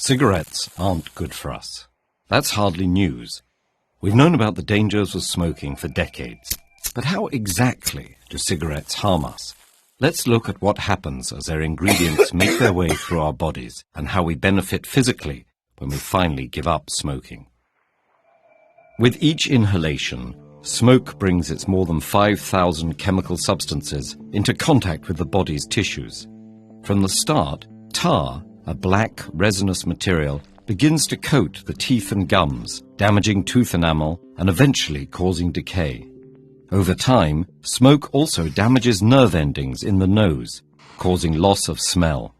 Cigarettes aren't good for us. That's hardly news. We've known about the dangers of smoking for decades. But how exactly do cigarettes harm us? Let's look at what happens as their ingredients make their way through our bodies and how we benefit physically when we finally give up smoking. With each inhalation, smoke brings its more than 5,000 chemical substances into contact with the body's tissues. From the start, tar, a black resinous material, begins to coat the teeth and gums, damaging tooth enamel and eventually causing decay. Over time, smoke also damages nerve endings in the nose, causing loss of smell.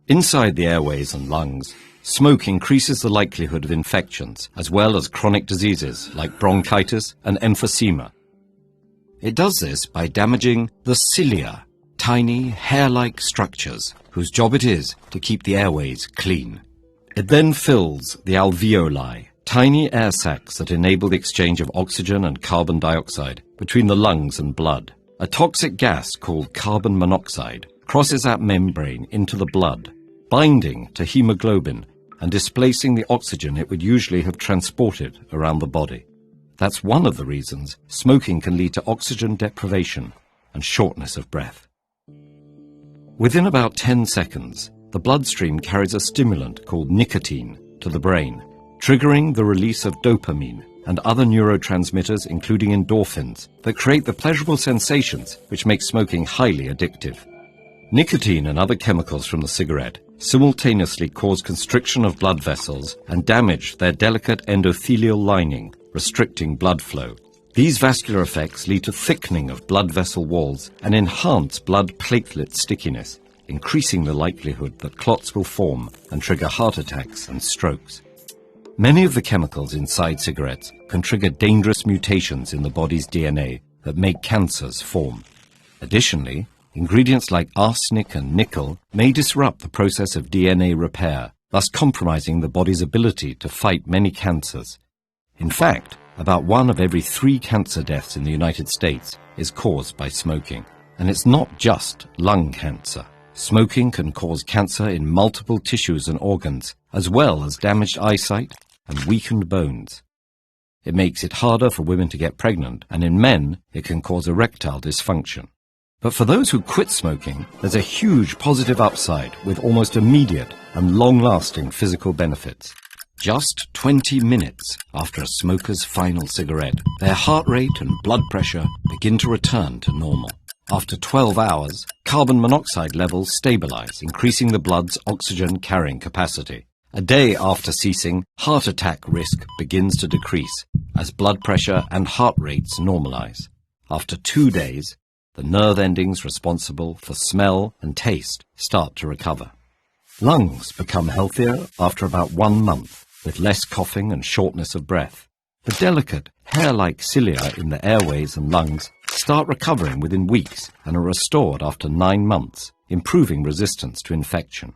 Inside the airways and lungs, smoke increases the likelihood of infections, as well as chronic diseases like bronchitis and emphysema. It does this by damaging the cilia, tiny hair-like structures whose job it is to keep the airways clean. It then fills the alveoli, tiny air sacs that enable the exchange of oxygen and carbon dioxide between the lungs and blood. A toxic gas called carbon monoxide crosses that membrane into the blood, binding to hemoglobin and displacing the oxygen it would usually have transported around the body. That's one of the reasons smoking can lead to oxygen deprivation and shortness of breath. Within about 10 seconds, the bloodstream carries a stimulant called nicotine to the brain, triggering the release of dopamine and other neurotransmitters, including endorphins, that create the pleasurable sensations which make smoking highly addictive. Nicotine and other chemicals from the cigarette simultaneously cause constriction of blood vessels and damage their delicate endothelial lining, restricting blood flow. These vascular effects lead to thickening of blood vessel walls and enhance blood platelet stickiness, increasing the likelihood that clots will form and trigger heart attacks and strokes. Many of the chemicals inside cigarettes can trigger dangerous mutations in the body's DNA that make cancers form. Additionally, ingredients like arsenic and nickel may disrupt the process of DNA repair, thus compromising the body's ability to fight many cancers. In fact, about 1 of every 3 cancer deaths in the United States is caused by smoking. And it's not just lung cancer. Smoking can cause cancer in multiple tissues and organs, as well as damaged eyesight and weakened bones. It makes it harder for women to get pregnant, and in men, it can cause erectile dysfunction. But for those who quit smoking, there's a huge positive upside with almost immediate and long-lasting physical benefits. Just 20 minutes after a smoker's final cigarette, their heart rate and blood pressure begin to return to normal. After 12 hours, carbon monoxide levels stabilize, increasing the blood's oxygen carrying capacity. A day after ceasing, heart attack risk begins to decrease as blood pressure and heart rates normalize. After 2 days, the nerve endings responsible for smell and taste start to recover. Lungs become healthier after about 1 month, with less coughing and shortness of breath. The delicate, hair-like cilia in the airways and lungs start recovering within weeks and are restored after 9 months, improving resistance to infection.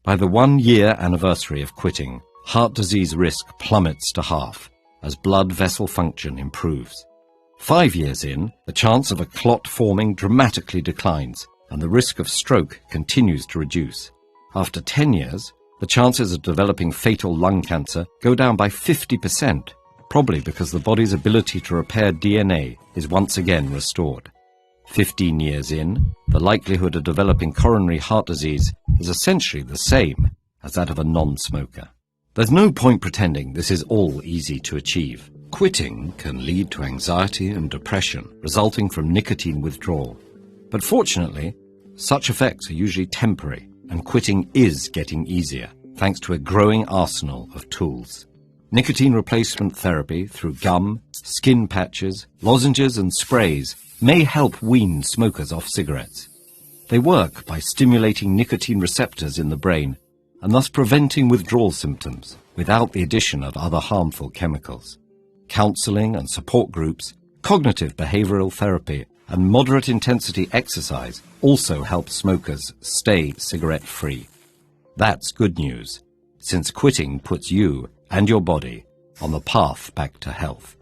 By the 1-year anniversary of quitting, heart disease risk plummets to half as blood vessel function improves. 5 years in, the chance of a clot forming dramatically declines and the risk of stroke continues to reduce. After 10 years, the chances of developing fatal lung cancer go down by 50%, probably because the body's ability to repair DNA is once again restored. 15 years in, the likelihood of developing coronary heart disease is essentially the same as that of a non-smoker. There's no point pretending this is all easy to achieve. Quitting can lead to anxiety and depression resulting from nicotine withdrawal. But fortunately, such effects are usually temporary, and quitting is getting easier, thanks to a growing arsenal of tools. Nicotine replacement therapy through gum, skin patches, lozenges and sprays may help wean smokers off cigarettes. They work by stimulating nicotine receptors in the brain and thus preventing withdrawal symptoms without the addition of other harmful chemicals. Counseling and support groups, cognitive behavioral therapy, and moderate intensity exercise also help smokers stay cigarette-free. That's good news, since quitting puts you and your body on the path back to health.